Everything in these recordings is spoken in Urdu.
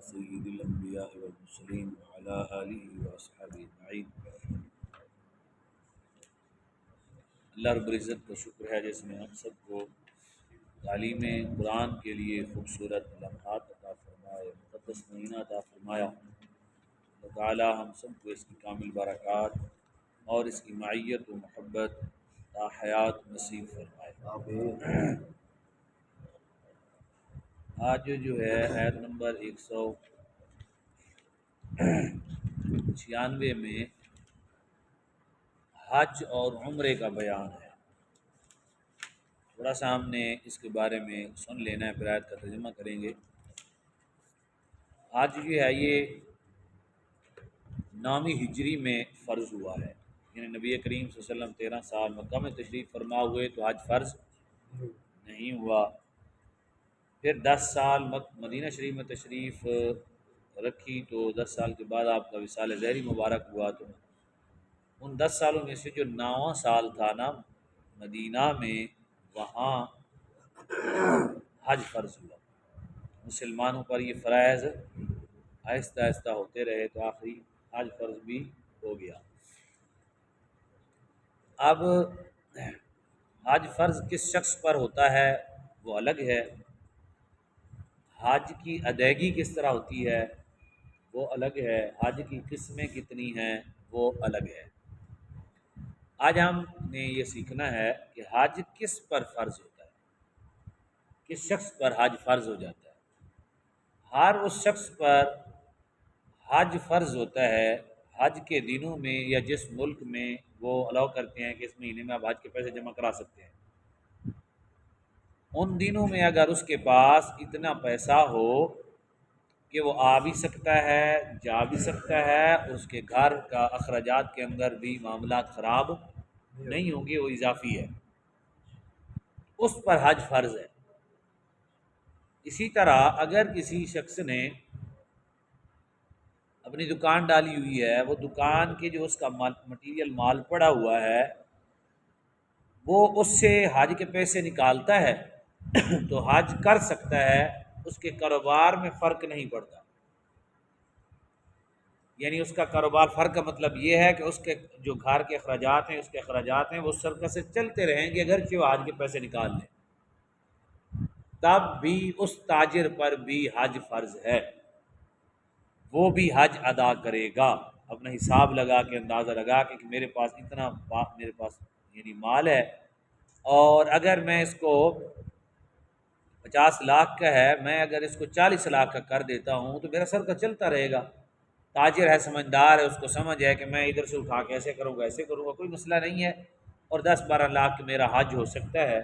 سید الانبیاء والمرسلین وعلی آلہ واصحابہ اجمعین۔ اللہ رب العزت کا شکر ہے جس نے ہم سب کو تعلیم قرآن کے لیے خوبصورت لمحات عطا فرمائے، مقدس مہینہ عطا فرمایا۔ اللہ تعالی ہم سب کو اس کی کامل برکات اور اس کی معیت و محبت تا حیات نصیب فرمائے۔ آج جو ہے آیت نمبر 196 میں حج اور عمرے کا بیان ہے۔ تھوڑا سا ہم نے اس کے بارے میں سن لینا ہے، پھر آیت کا ترجمہ کریں گے۔ حج جو ہے یہ 9ویں ہجری میں فرض ہوا ہے، یعنی نبی کریم صلی اللہ علیہ وسلم 13 سال مکہ میں تشریف فرما ہوئے تو حج فرض نہیں ہوا۔ پھر 10 سال مدینہ شریف میں تشریف رکھی تو 10 سال کے بعد آپ کا وصال ظہری مبارک ہوا، تو ان 10 سالوں میں سے جو 9واں سال تھا نا مدینہ میں، وہاں حج فرض ہوا۔ مسلمانوں پر یہ فرائض آہستہ آہستہ ہوتے رہے تو آخری حج فرض بھی ہو گیا۔ اب حج فرض کس شخص پر ہوتا ہے وہ الگ ہے، حج کی ادائیگی کس طرح ہوتی ہے وہ الگ ہے، حج کی قسمیں کتنی ہیں وہ الگ ہے۔ آج ہم نے یہ سیکھنا ہے کہ حج کس پر فرض ہوتا ہے، کس شخص پر حج فرض ہو جاتا ہے۔ ہر اس شخص پر حج فرض ہوتا ہے حج کے دنوں میں یا جس ملک میں وہ الاؤ کرتے ہیں کہ اس مہینے میں آپ حج کے پیسے جمع کرا سکتے ہیں، ان دنوں میں اگر اس کے پاس اتنا پیسہ ہو کہ وہ آ بھی سکتا ہے، جا بھی سکتا ہے، اس کے گھر کا اخراجات کے اندر بھی معاملات خراب نہیں ہوں گے، وہ اضافی ہے، اس پر حج فرض ہے۔ اسی طرح اگر کسی شخص نے اپنی دکان ڈالی ہوئی ہے، وہ دکان کے جو اس کا مٹیریل مال پڑا ہوا ہے وہ اس سے حج کے پیسے نکالتا ہے تو حج کر سکتا ہے، اس کے کاروبار میں فرق نہیں پڑتا۔ یعنی اس کا کاروبار فرق کا مطلب یہ ہے کہ اس کے جو گھر کے اخراجات ہیں، اس کے اخراجات ہیں، وہ سرکت سے چلتے رہیں گے اگرچہ وہ حج کے پیسے نکال لیں، تب بھی اس تاجر پر بھی حج فرض ہے، وہ بھی حج ادا کرے گا۔ اپنا حساب لگا کے اندازہ لگا کہ میرے پاس اتنا میرے پاس یعنی مال ہے، اور اگر میں اس کو 50 لاکھ کا ہے، میں اگر اس کو 40 لاکھ کا کر دیتا ہوں تو میرا سر کا چلتا رہے گا۔ تاجر ہے، سمجھدار ہے، اس کو سمجھ ہے کہ میں ادھر سے اٹھا کے ایسے کروں گا ایسے کروں گا، کوئی مسئلہ نہیں ہے، اور 10-12 لاکھ میرا حج ہو سکتا ہے،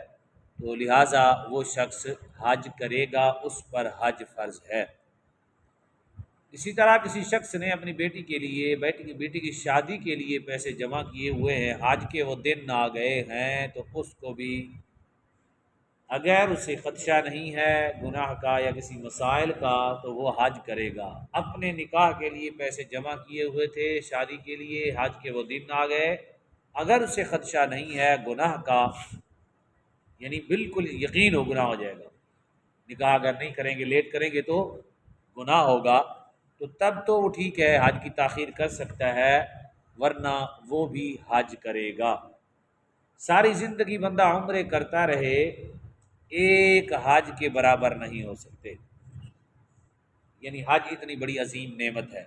تو لہٰذا وہ شخص حج کرے گا، اس پر حج فرض ہے۔ اسی طرح کسی شخص نے اپنی بیٹی کے لیے بیٹی کی شادی کے لیے پیسے جمع کیے ہوئے ہیں، حج کے وہ دن آ گئے ہیں، تو اس کو بھی اگر اسے خدشہ نہیں ہے گناہ کا یا کسی مسائل کا تو وہ حج کرے گا۔ اپنے نکاح کے لیے پیسے جمع کیے ہوئے تھے، شادی کے لیے، حج کے وہ دن آ گئے، اگر اسے خدشہ نہیں ہے گناہ کا، یعنی بالکل یقین ہو گناہ ہو جائے گا، نکاح اگر نہیں کریں گے، لیٹ کریں گے تو گناہ ہوگا، تو تب تو وہ ٹھیک ہے، حج کی تاخیر کر سکتا ہے، ورنہ وہ بھی حج کرے گا۔ ساری زندگی بندہ عمرے کرتا رہے، ایک حج کے برابر نہیں ہو سکتے۔ یعنی حج اتنی بڑی عظیم نعمت ہے۔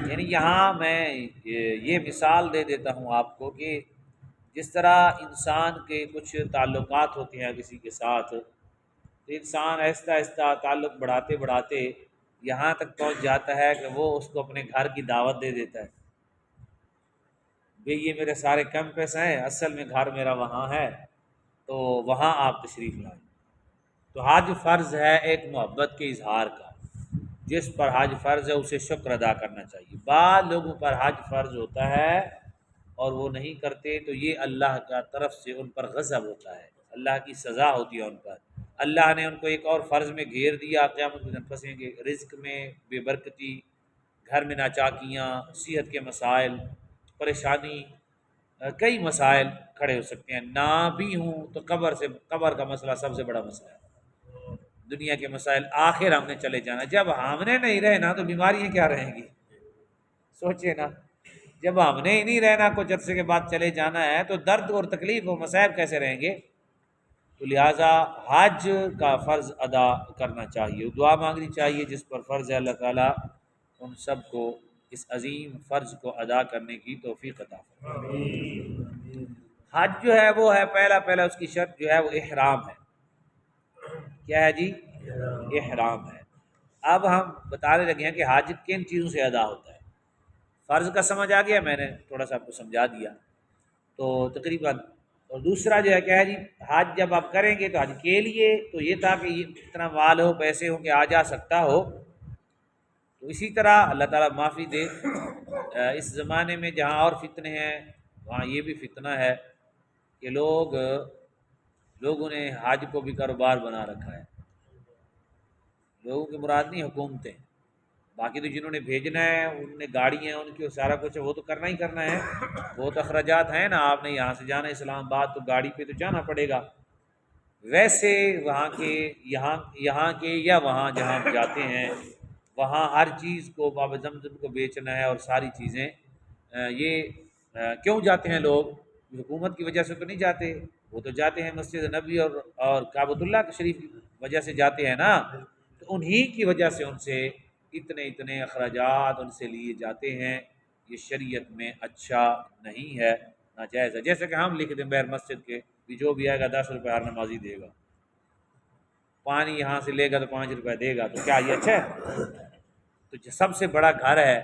یعنی یہاں میں یہ مثال دے دیتا ہوں آپ کو کہ جس طرح انسان کے کچھ تعلقات ہوتے ہیں کسی کے ساتھ، تو انسان آہستہ آہستہ تعلق بڑھاتے بڑھاتے یہاں تک پہنچ جاتا ہے کہ وہ اس کو اپنے گھر کی دعوت دے دیتا ہے، بھئی یہ میرے سارے کیمپس ہیں، اصل میں گھر میرا وہاں ہے، تو وہاں آپ تشریف لائیں۔ تو حج فرض ہے ایک محبت کے اظہار کا، جس پر حج فرض ہے اسے شکر ادا کرنا چاہیے۔ بعض لوگوں پر حج فرض ہوتا ہے اور وہ نہیں کرتے تو یہ اللہ کا طرف سے ان پر غضب ہوتا ہے، اللہ کی سزا ہوتی ہے ان پر۔ اللہ نے ان کو ایک اور فرض میں گھیر دیا، قیامت کے دن پھنسیں گے، رزق میں بے برکتی، گھر میں ناچاکیاں، صحت کے مسائل، پریشانی، کئی مسائل کھڑے ہو سکتے ہیں، نہ بھی ہوں تو قبر کا مسئلہ سب سے بڑا مسئلہ ہے۔ دنیا کے مسائل، آخر ہم نے چلے جانا۔ جب ہم نے نہیں رہنا تو بیماریاں کیا رہیں گی؟ سوچے نا، جب ہم نے ہی نہیں رہنا، کچھ عرصے کے بعد چلے جانا ہے، تو درد اور تکلیف و مصائب کیسے رہیں گے؟ تو لہٰذا حج کا فرض ادا کرنا چاہیے، دعا مانگنی چاہیے جس پر فرض ہے، اللہ تعالیٰ ان سب کو اس عظیم فرض کو ادا کرنے کی توفیق عطا فرمائے۔ حج جو ہے وہ ہے پہلا اس کی شرط جو ہے وہ احرام ہے۔ کیا ہے جی؟ احرام ہے۔ اب ہم بتانے لگے ہیں کہ حج کن چیزوں سے ادا ہوتا ہے۔ فرض کا سمجھ آ گیا، میں نے تھوڑا سا آپ کو سمجھا دیا تو تقریباً۔ اور دوسرا جو ہے کیا ہے جی، حج جب آپ کریں گے تو حج کے لیے تو یہ تھا کہ یہ اتنا مال ہو، پیسے ہوں کہ آ جا سکتا ہو۔ تو اسی طرح اللہ تعالیٰ معافی دے، اس زمانے میں جہاں اور فتنے ہیں وہاں یہ بھی فتنہ ہے کہ لوگوں نے حج کو بھی کاروبار بنا رکھا ہے۔ لوگوں کی مراد نہیں، حکومتیں، باقی تو جنہوں نے بھیجنا ہے، ان نے گاڑی ہیں ان کی، سارا کچھ وہ تو کرنا ہی کرنا ہے، وہ تو اخراجات ہیں نا۔ آپ نے یہاں سے جانا اسلام آباد تو گاڑی پہ تو جانا پڑے گا۔ ویسے وہاں کے یہاں کے یا وہاں جہاں جاتے ہیں وہاں ہر چیز کو باب زمزم کو بیچنا ہے اور ساری چیزیں۔ یہ کیوں جاتے ہیں لوگ؟ حکومت کی وجہ سے تو نہیں جاتے، وہ تو جاتے ہیں مسجد نبی اور کعبۃ اللہ شریف کی وجہ سے جاتے ہیں نا۔ تو انہی کی وجہ سے ان سے اتنے اخراجات ان سے لیے جاتے ہیں۔ یہ شریعت میں اچھا نہیں ہے، ناجائز ہے۔ جیسے کہ ہم لکھ دیں بیر مسجد کے بھی جو بھی آئے گا 10 روپے ہر نمازی دے گا، پانی یہاں سے لے گا تو 5 روپے دے گا، تو کیا یہ اچھا ہے؟ تو سب سے بڑا گھر ہے،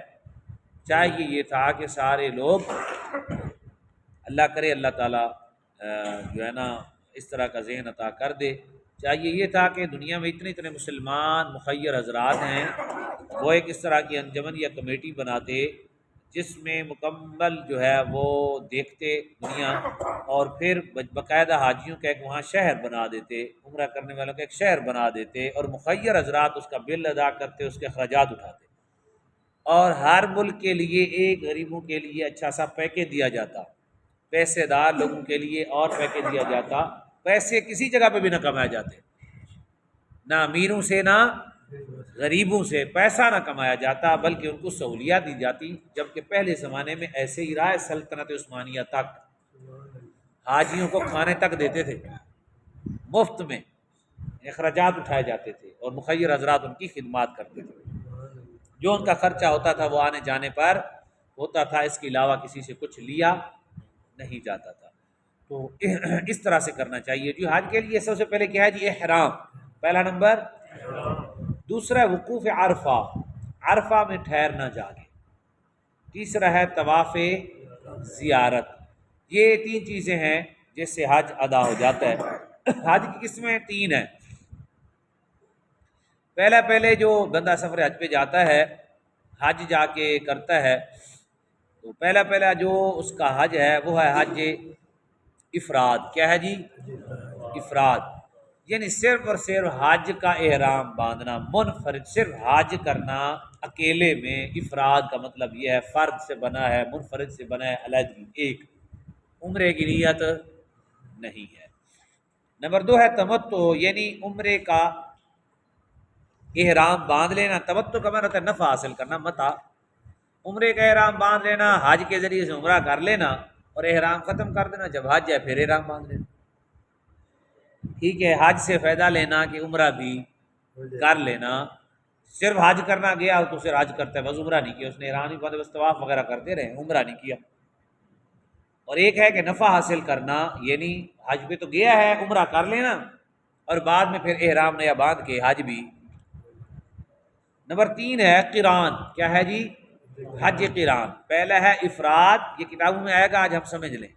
چاہیے یہ تھا کہ سارے لوگ، اللہ کرے اللہ تعالیٰ جو ہے نا اس طرح کا ذہن عطا کر دے، چاہیے یہ تھا کہ دنیا میں اتنے مسلمان مخیر حضرات ہیں، وہ ایک اس طرح کی انجمن یا کمیٹی بناتے جس میں مکمل جو ہے وہ دیکھتے دنیا، اور پھر باقاعدہ حاجیوں کا ایک وہاں شہر بنا دیتے، عمرہ کرنے والوں کا ایک شہر بنا دیتے، اور مخیر حضرات اس کا بل ادا کرتے، اس کے اخراجات اٹھاتے، اور ہر ملک کے لیے ایک غریبوں کے لیے اچھا سا پیکیج دیا جاتا، پیسے دار لوگوں کے لیے اور پیکیج دیا جاتا۔ پیسے کسی جگہ پہ بھی نہ کمائے جاتے، نہ امیروں سے نہ غریبوں سے پیسہ نہ کمایا جاتا، بلکہ ان کو سہولیات دی جاتی۔ جبکہ پہلے زمانے میں ایسے ہی رائے سلطنت عثمانیہ تک حاجیوں کو کھانے تک دیتے تھے مفت میں، اخراجات اٹھائے جاتے تھے، اور مخیر حضرات ان کی خدمات کرتے تھے۔ جو ان کا خرچہ ہوتا تھا وہ آنے جانے پر ہوتا تھا، اس کے علاوہ کسی سے کچھ لیا نہیں جاتا تھا۔ تو اس طرح سے کرنا چاہیے جی۔ حج کے لیے سب سے پہلے کیا ہے جی؟ احرام، پہلا نمبر۔ دوسرا وقوف عرفہ، عرفہ میں ٹھہرنا جا کے۔ تیسرا ہے طواف زیارت۔ یہ 3 چیزیں ہیں جس سے حج ادا ہو جاتا ہے۔ حج کی قسمیں 3 ہیں۔ پہلے جو بندہ سفر حج پہ جاتا ہے، حج جا کے کرتا ہے، تو پہلا جو اس کا حج ہے وہ ہے حج افراد۔ کیا ہے جی؟ افراد، یعنی صرف اور صرف حج کا احرام باندھنا، منفرد، صرف حج کرنا اکیلے میں۔ افراد کا مطلب یہ ہے فرد سے بنا ہے، منفرد سے بنا ہے، علیحدگی، ایک، عمرے کی نیت نہیں ہے۔ نمبر 2 ہے تمتع، یعنی عمرے کا احرام باندھ لینا۔ تمتع کا مطلب ہے نفع حاصل کرنا، متع۔ عمرے کا احرام باندھ لینا، حج کے ذریعے سے عمرہ کر لینا اور احرام ختم کر دینا، جب حج ہے پھر احرام باندھ لینا۔ ٹھیک ہے، حج سے فائدہ لینا کہ عمرہ بھی کر لینا۔ صرف حج کرنا گیا تو صرف حج کرتا ہے، بس عمرہ نہیں کیا، اس نے احرام نہیں باندھا، بس طواف وغیرہ کرتے رہے، عمرہ نہیں کیا۔ اور ایک ہے کہ نفع حاصل کرنا، یعنی حج پہ تو گیا ہے، عمرہ کر لینا اور بعد میں پھر احرام نیا باندھ کے حج بھی۔ نمبر 3 ہے قران۔ کیا ہے جی؟ حج قران۔ پہلا ہے افراد، یہ کتابوں میں آئے گا، آج ہم سمجھ لیں۔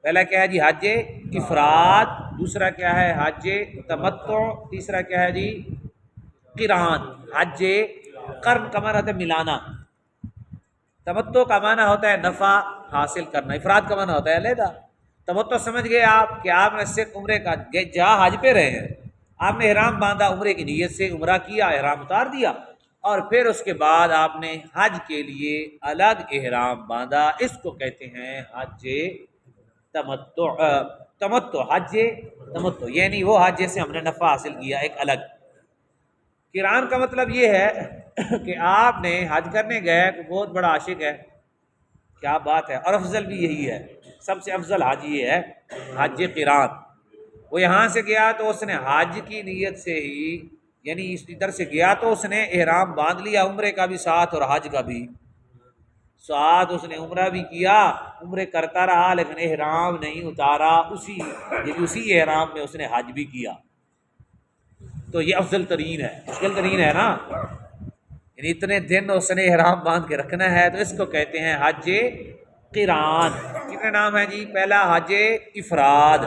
پہلا کیا ہے جی؟ حج افراد۔ دوسرا کیا ہے؟ حج تمتع۔ تیسرا کیا ہے جی؟ قران۔ حج قرن کا معنی ہوتا ہے ملانا، تمتع کا معنی ہوتا ہے نفع حاصل کرنا، افراد کا معنی ہوتا ہے علیحدہ۔ تمتع سمجھ گئے آپ کہ آپ نے صرف عمرے کا، جہاں حج پہ رہے ہیں آپ نے احرام باندھا، عمرے کی نیت سے عمرہ کیا، احرام اتار دیا، اور پھر اس کے بعد آپ نے حج کے لیے الگ احرام باندھا، اس کو کہتے ہیں حج تمتع۔ حج تمتع یعنی وہ حج جیسے ہم نے نفع حاصل کیا ایک الگ۔ قران کا مطلب یہ ہے کہ آپ نے حج کرنے گئے، کوئی بہت بڑا عاشق ہے، کیا بات ہے، اور افضل بھی یہی ہے، سب سے افضل حج یہ ہے حج قران۔ وہ یہاں سے گیا تو اس نے حج کی نیت سے ہی، یعنی اس ادھر سے گیا تو اس نے احرام باندھ لیا، عمرے کا بھی ساتھ اور حج کا بھی ساتھ، اس نے عمرہ بھی کیا، عمرے کرتا رہا لیکن احرام نہیں اتارا، اسی احرام میں اس نے حج بھی کیا۔ تو یہ افضل ترین ہے، مشکل ترین ہے نا، یعنی اتنے دن اس نے احرام باندھ کے رکھنا ہے، تو اس کو کہتے ہیں حج قران۔ کتنے نام ہیں جی؟ پہلا حج افراد،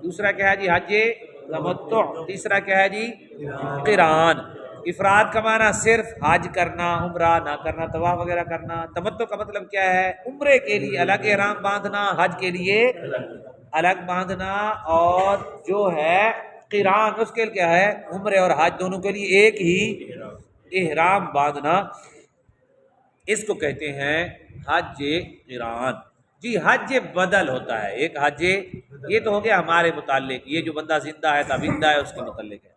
دوسرا کیا ہے جی حج تمتع، تیسرا کیا ہے جی قران۔ افراد کا معنی صرف حج کرنا، عمرہ نہ کرنا، طواف وغیرہ کرنا۔ تمتع کا مطلب کیا ہے؟ عمرے کے لیے الگ احرام باندھنا، حج کے لیے الگ باندھنا، اور جو ہے قران اس کے لیے کیا ہے؟ عمرے اور حج دونوں کے لیے ایک ہی احرام باندھنا، اس کو کہتے ہیں حج قران۔ جی حج بدل ہوتا ہے ایک حج، یہ تو ہو گیا ہمارے متعلق، یہ جو بندہ زندہ ہے تابندہ ہے اس کے متعلق ہے۔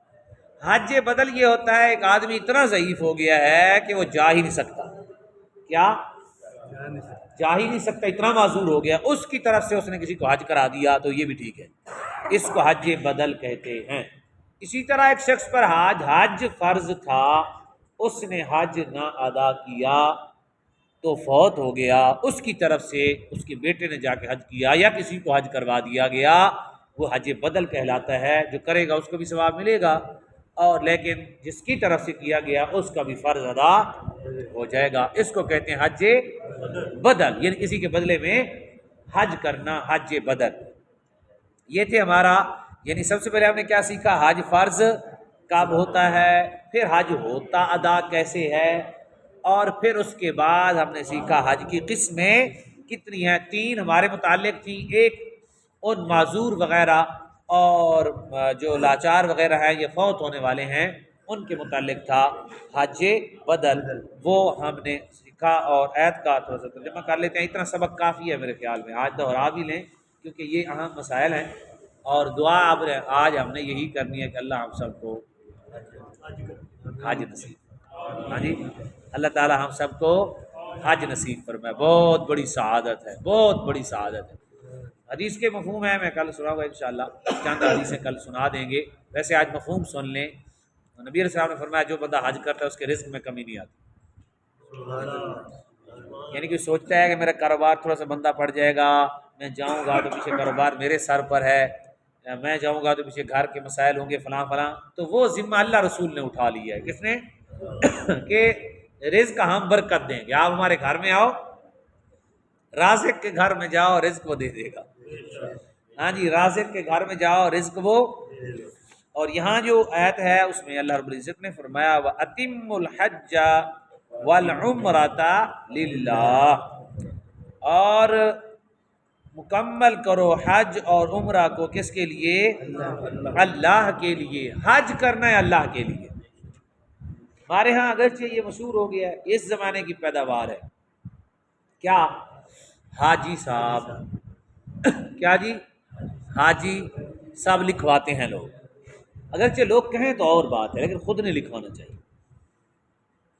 حج بدل یہ ہوتا ہے ایک آدمی اتنا ضعیف ہو گیا ہے کہ وہ جا ہی نہیں سکتا، کیا جا ہی نہیں سکتا، اتنا معذور ہو گیا، اس کی طرف سے اس نے کسی کو حج کرا دیا تو یہ بھی ٹھیک ہے، اس کو حج بدل کہتے ہیں۔ اسی طرح ایک شخص پر حج فرض تھا، اس نے حج نہ ادا کیا تو فوت ہو گیا، اس کی طرف سے اس کے بیٹے نے جا کے حج کیا یا کسی کو حج کروا دیا گیا، وہ حج بدل کہلاتا ہے۔ جو کرے گا اس کو بھی ثواب ملے گا، اور لیکن جس کی طرف سے کیا گیا اس کا بھی فرض ادا ہو جائے گا، اس کو کہتے ہیں حج بدل، یعنی کسی کے بدلے میں حج کرنا، حج بدل۔ یہ تھے ہمارا، یعنی سب سے پہلے ہم نے کیا سیکھا؟ حج فرض کب ہوتا ہے، پھر حج ہوتا ادا کیسے ہے، اور پھر اس کے بعد ہم نے سیکھا حج کی قسمیں کتنی ہیں، 3 ہمارے متعلق تھیں، ایک ان معذور وغیرہ اور جو لاچار وغیرہ ہیں، یہ فوت ہونے والے ہیں، ان کے متعلق تھا حج بدل، وہ ہم نے سیکھا۔ اور آیت کا تھوڑا سا ترجمہ کر لیتے ہیں، اتنا سبق کافی ہے میرے خیال میں، آج دوہرا بھی لیں کیونکہ یہ اہم مسائل ہیں، اور دعا اب آج ہم نے یہی کرنی ہے کہ اللہ ہم سب کو حج نصیب، ہاں جی اللہ تعالی ہم سب کو حج نصیب فرمائے، بہت بڑی سعادت ہے، بہت بڑی سعادت ہے۔ حدیث کے مفہوم ہے، میں کل سناؤں گا انشاءاللہ، چند حدیثیں کل سنا دیں گے، ویسے آج مفہوم سن لیں۔ نبی علیہ السلام نے فرمایا جو بندہ حج کرتا ہے اس کے رزق میں کمی نہیں آتی، یعنی کہ سوچتا ہے کہ میرا کاروبار تھوڑا سا بندہ پڑ جائے گا، میں جاؤں گا تو پیچھے کاروبار میرے سر پر ہے، میں جاؤں گا تو پیچھے گھر کے مسائل ہوں گے فلاں فلاں، تو وہ ذمہ اللہ رسول نے اٹھا لیا ہے، کس نے؟ کہ رزق ہم برکت دیں گے، آپ ہمارے گھر میں آؤ، رازق کے گھر میں جاؤ، رزق وہ دے دے گا، ہاں جی رازق کے گھر میں جاؤ، رزق وہ۔ اور یہاں جو آیت ہے اس میں اللہ رب العزت نے فرمایا وَأَتِمُّ الْحَجَّ وَالْعُمْرَةَ لِلَّهِ، اور مکمل کرو حج اور عمرہ کو کس کے لیے؟ اللہ کے لیے، حج کرنا ہے اللہ کے لیے۔ ہمارے ہاں اگرچہ یہ مشہور ہو گیا ہے، اس زمانے کی پیداوار ہے، کیا حاجی صاحب، کیا جی حاجی صاحب لکھواتے ہیں لوگ، اگرچہ لوگ کہیں تو اور بات ہے لیکن خود نہیں لکھوانا چاہیے،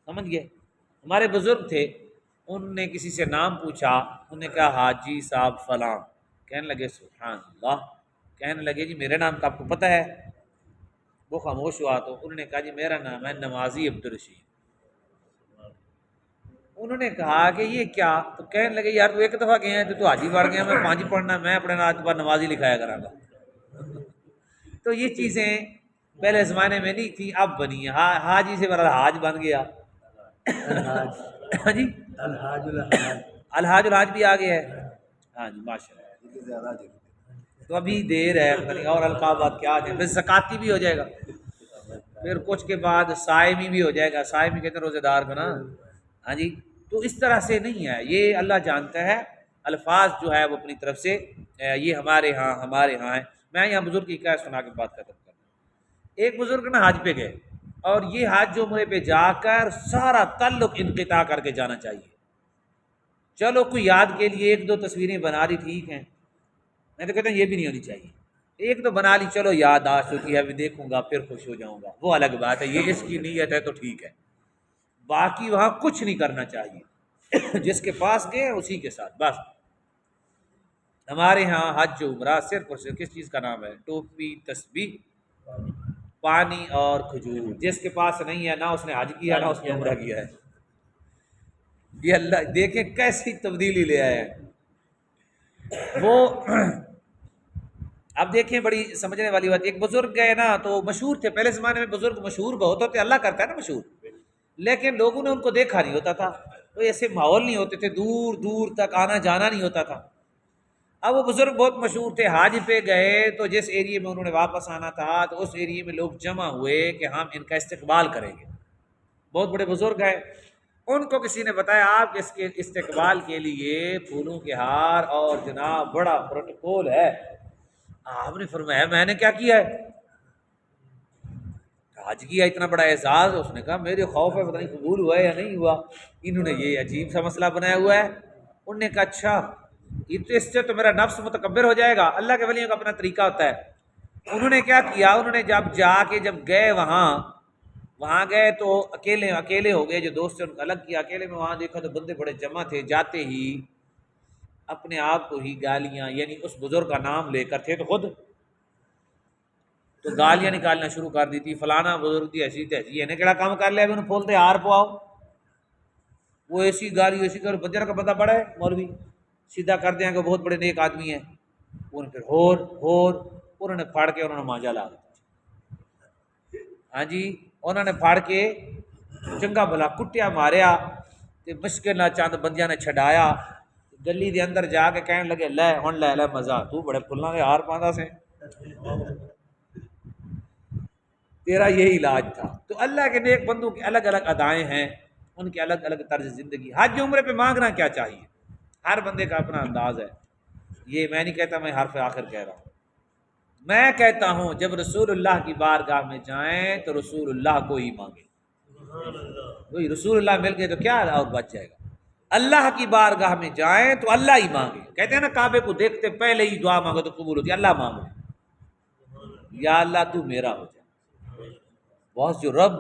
سمجھ گئے؟ ہمارے بزرگ تھے، ان نے کسی سے نام پوچھا، انہوں نے کہا حاجی صاحب فلاں، کہنے لگے سبحان اللہ، کہنے لگے جی میرے نام کا آپ کو پتہ ہے؟ وہ خاموش ہوا تو انہوں نے کہا جی میرا نام ہے نوازی عبدالرشید۔ انہوں نے کہا کہ یہ کیا؟ تو کہنے لگے یار تو ایک دفعہ گئے ہیں تو حاجی بڑھ گیا، میں 5 پڑھنا، میں اپنے نام پر نوازی لکھایا کراں گا۔ تو یہ چیزیں پہلے زمانے میں نہیں تھی، اب بنی ہیں، حاجی سے بڑا حاج بن گیا، ہاں جی الحاج الحاج بھی آ گیا ہے، ہاں جی ماشاء اللہ، تو ابھی دیر ہے، اور القابات کیا دیں، پھر زکاتی بھی ہو جائے گا، پھر کچھ کے بعد صائمی بھی ہو جائے گا، صائمی کہتے ہیں روزے دار کو نا، ہاں جی تو اس طرح سے نہیں ہے، یہ اللہ جانتا ہے، الفاظ جو ہے وہ اپنی طرف سے یہ ہمارے ہاں ہیں۔ میں یہاں بزرگ کی حکایت سنا کے بات ختم کرتا ہوں۔ ایک بزرگ نا حج پہ گئے، اور یہ حج عمرے پہ جا کر سارا تعلق انقطاع کر کے جانا چاہیے، چلو کوئی یاد کے لیے 1-2 تصویریں بنا دی ٹھیک ہیں، میں تو کہتا ہوں یہ بھی نہیں ہونی چاہیے، ایک تو بنا لی چلو یادداشت ہوتی ہے ابھی دیکھوں گا پھر خوش ہو جاؤں گا، وہ الگ بات ہے، یہ اس کی نیت ہے تو ٹھیک ہے، باقی وہاں کچھ نہیں کرنا چاہیے جس کے پاس گئے اسی کے ساتھ بس۔ ہمارے ہاں حج عمرہ صرف اور صرف کس چیز کا نام ہے؟ ٹوپی، تسبیح، پانی اور کھجور۔ جس کے پاس نہیں ہے نہ اس نے حج کیا نہ اس نے عمرہ کیا ہے۔ یہ اللہ دیکھیں کیسی تبدیلی لے آئے ہیں وہ۔ اب دیکھیں بڑی سمجھنے والی بات، ایک بزرگ گئے نا تو مشہور تھے، پہلے زمانے میں بزرگ مشہور بہت ہوتے، اللہ کرتا ہے نا مشہور، لیکن لوگوں نے ان کو دیکھا نہیں ہوتا تھا، تو ایسے ماحول نہیں ہوتے تھے، دور دور تک آنا جانا نہیں ہوتا تھا۔ اب وہ بزرگ بہت مشہور تھے، حج پہ گئے تو جس ایریے میں انہوں نے واپس آنا تھا تو اس ایریے میں لوگ جمع ہوئے کہ ہم ان کا استقبال کریں گے، بہت بڑے بزرگ ہیں۔ ان کو کسی نے بتایا آپ اس کے استقبال کے لیے پھولوں کے ہار اور جناب بڑا پروٹوکول ہے۔ آپ نے فرمایا میں نے کیا کیا ہے؟ حج کیا، اتنا بڑا اعزاز۔ اس نے کہا میرے خوف ہے پتہ نہیں قبول ہوا ہے یا نہیں ہوا، انہوں نے یہ عجیب سا مسئلہ بنایا ہوا ہے۔ انہوں نے کہا اچھا، یہ تو اس سے تو میرا نفس متکبر ہو جائے گا، اللہ کے ولیوں کا اپنا طریقہ ہوتا ہے۔ انہوں نے کیا کیا، انہوں نے جب گئے وہاں گئے تو اکیلے ہو گئے، جو دوست سے ان کو الگ کیا، اکیلے میں وہاں دیکھا تو بندے بڑے جمع تھے، جاتے ہی اپنے آپ کو ہی گالیاں، یعنی اس بزرگ کا نام لے کر، تھے تو خود، تو گالیاں نکالنا شروع کر دی تھی، فلانا بزرگ دی ایسی تیسی ہے کہڑا کام کر لیا ابھی انہوں پھولتے ہار پواؤ، وہ ایسی گالی ایسی کر، بجر کا بندہ بڑا ہے مولوی، سیدھا کر دیں کہ بہت بڑے نیک آدمی ہیں، انہوں نے پھر انہوں نے پھاڑ کے انہوں نے مانجا لا دیا، ہاں جی، انہوں نے پھاڑ کے چنگا بھلا کٹیا ماریا تے مشکل نہ چند بندیاں نے چھڈایا، گلی دے اندر جا کے کہنے لگے لے ہن لے مزہ، تو بڑے پھلاں دے ہار پاندا سے، تیرا یہی علاج تھا۔ تو اللہ کے نیک بندوں کی الگ الگ ادائیں ہیں، ان کے الگ الگ طرز زندگی۔ حج عمرے پہ مانگنا کیا چاہیے، ہر بندے کا اپنا انداز ہے، یہ میں نہیں کہتا، میں حرف آخر کہہ رہا ہوں، میں کہتا ہوں جب رسول اللہ کی بارگاہ میں جائیں تو رسول اللہ کو ہی مانگیں، وہی رسول اللہ مل گئے تو کیا اور بچ جائے گا۔ اللہ کی بارگاہ میں جائیں تو اللہ ہی مانگے، کہتے ہیں نا کعبے کو دیکھتے پہلے ہی دعا مانگو تو قبول ہوتی ہے، اللہ مانگو، یا اللہ تو میرا ہو جائے، بس جو رب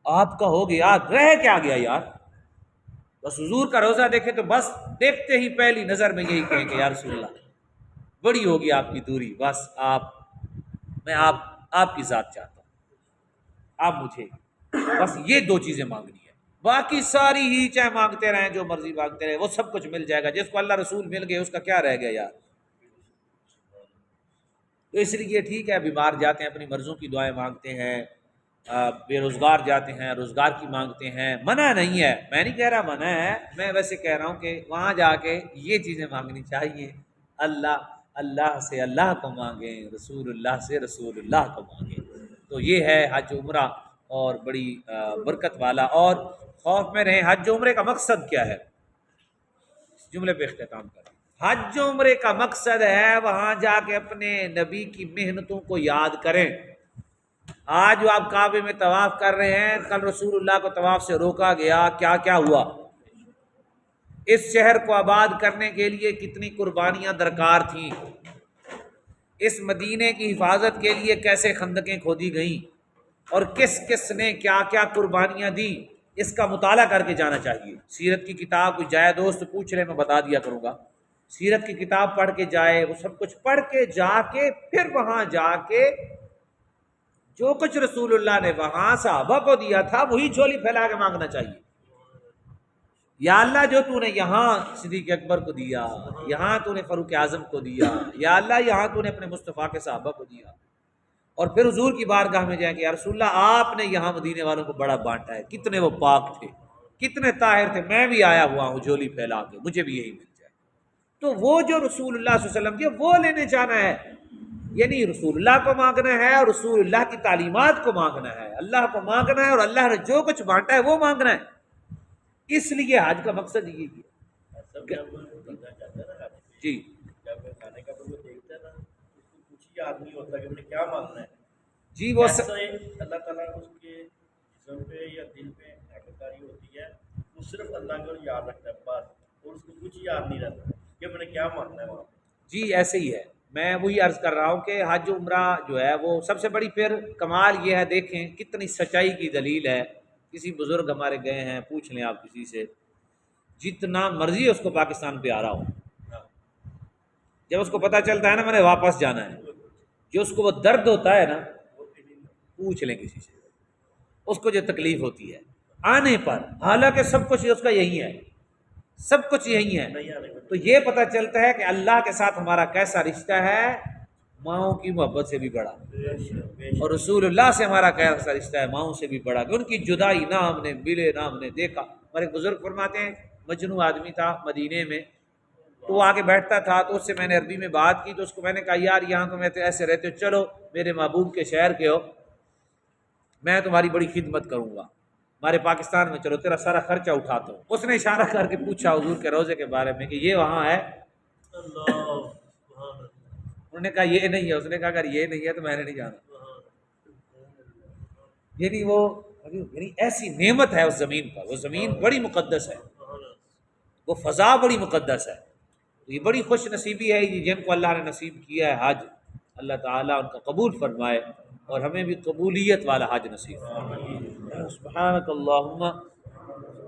آپ کا ہو گیا رہ کیا گیا یار، بس حضور کا روزہ دیکھے تو بس دیکھتے ہی پہلی نظر میں یہی کہیں کہ یا رسول اللہ بڑی ہوگی آپ کی دوری، بس میں آپ کی ذات چاہتا ہوں، آپ مجھے بس یہ دو چیزیں مانگنی ہے، باقی ساری ہی چاہے مانگتے رہیں جو مرضی مانگتے رہیں، وہ سب کچھ مل جائے گا، جس کو اللہ رسول مل گئے اس کا کیا رہ گیا یار۔ تو اس لیے ٹھیک ہے، بیمار جاتے ہیں اپنی مرضوں کی دعائیں مانگتے ہیں، بے روزگار جاتے ہیں روزگار کی مانگتے ہیں، منع نہیں ہے، میں نہیں کہہ رہا منع ہے، میں ویسے کہہ رہا ہوں کہ وہاں جا کے یہ چیزیں مانگنی چاہیے، اللہ سے اللہ کو مانگیں، رسول اللہ سے رسول اللہ کو مانگیں، تو یہ ہے حج عمرہ، اور بڑی برکت والا، اور خوف میں رہیں۔ حج عمرے کا مقصد کیا ہے، اس جملے پہ اختتام کریں، حج عمرے کا مقصد ہے وہاں جا کے اپنے نبی کی محنتوں کو یاد کریں۔ آج جو آپ کعبے میں طواف کر رہے ہیں، کل رسول اللہ کو طواف سے روکا گیا، کیا کیا ہوا، اس شہر کو آباد کرنے کے لیے کتنی قربانیاں درکار تھیں، اس مدینے کی حفاظت کے لیے کیسے خندقیں کھودی گئیں، اور کس کس نے کیا کیا قربانیاں دی، اس کا مطالعہ کر کے جانا چاہیے۔ سیرت کی کتاب کوئی جائے دوست پوچھ لے، میں بتا دیا کروں گا، سیرت کی کتاب پڑھ کے جائے، وہ سب کچھ پڑھ کے جا کے پھر وہاں جا کے جو کچھ رسول اللہ نے وہاں صحابہ کو دیا تھا وہی جھولی پھیلا کے مانگنا چاہیے، یا اللہ جو تو نے یہاں صدیق اکبر کو دیا، یہاں تو نے فاروق اعظم کو دیا، یا اللہ یہاں تو نے اپنے مصطفیٰ کے صحابہ کو دیا، اور پھر حضور کی بارگاہ میں جائیں کہ یا رسول اللہ آپ نے یہاں مدینے والوں کو بڑا بانٹا ہے، کتنے وہ پاک تھے، کتنے طاہر تھے، میں بھی آیا ہوا ہوں جھولی پھیلا کے، مجھے بھی یہی مل جائے۔ تو وہ جو رسول اللہ صلی اللہ علیہ وسلم کے وہ لینے جانا ہے، یعنی رسول اللہ کو مانگنا ہے اور رسول اللہ کی تعلیمات کو مانگنا ہے، اللہ کو مانگنا ہے اور اللہ نے جو کچھ بانٹا ہے وہ مانگنا ہے، اس لیے حج کا مقصد یہ ہے۔ جی جی وہ اللہ تعالیٰ اس کے جسم پہ یا دل پہ حقداری ہوتی ہے، وہ صرف اللہ کو یاد رکھتا ہے بس، اور اس کو کچھ یاد نہیں رہتا کہ میں نے کیا ماننا ہے وہاں پہ۔ جی ایسے ہی ہے، میں وہی عرض کر رہا ہوں کہ حج عمرہ جو ہے وہ سب سے بڑی پھر کمال یہ ہے، دیکھیں کتنی سچائی کی دلیل ہے. کسی بزرگ ہمارے گئے ہیں، پوچھ لیں آپ کسی سے، جتنا مرضی اس کو پاکستان پہ آ رہا ہو، جب اس کو پتہ چلتا ہے نا میں نے واپس جانا ہے، جو اس کو وہ درد ہوتا ہے نا، پوچھ لیں کسی سے، اس کو جو تکلیف ہوتی ہے آنے پر، حالانکہ سب کچھ اس کا یہی ہے، سب کچھ یہی ہے. تو یہ پتہ چلتا ہے کہ اللہ کے ساتھ ہمارا کیسا رشتہ ہے، ماؤں کی محبت سے بھی بڑا، اور رسول اللہ سے ہمارا کیسا رشتہ ہے، ماؤں سے بھی بڑا، کہ ان کی جدائی نہ ہم نے ملے نہ ہم نے دیکھا. ہمارے بزرگ فرماتے ہیں مجنون آدمی تھا مدینے میں، تو وہ آگے بیٹھتا تھا، تو اس سے میں نے عربی میں بات کی، تو اس کو میں نے کہا یار یہاں تو میں ایسے رہتے ہو، چلو میرے محبوب کے شہر کے ہو، میں تمہاری بڑی خدمت کروں گا، ہمارے پاکستان میں چلو تیرا سارا خرچہ اٹھاتا ہوں. اس نے اشارہ کر کے پوچھا حضور کے روضے کے بارے میں کہ یہ وہاں ہے؟ انہوں نے کہا یہ نہیں ہے. اس نے کہا اگر یہ نہیں ہے تو میں نے نہیں جانا. یعنی ایسی نعمت ہے اس زمین پر، وہ زمین بڑی مقدس ہے، وہ فضا بڑی مقدس ہے. یہ بڑی خوش نصیبی ہے جن کو اللہ نے نصیب کیا ہے حج. اللہ تعالیٰ ان کا قبول فرمائے اور ہمیں بھی قبولیت والا حج نصیب فرمائے. سبحانک اللہم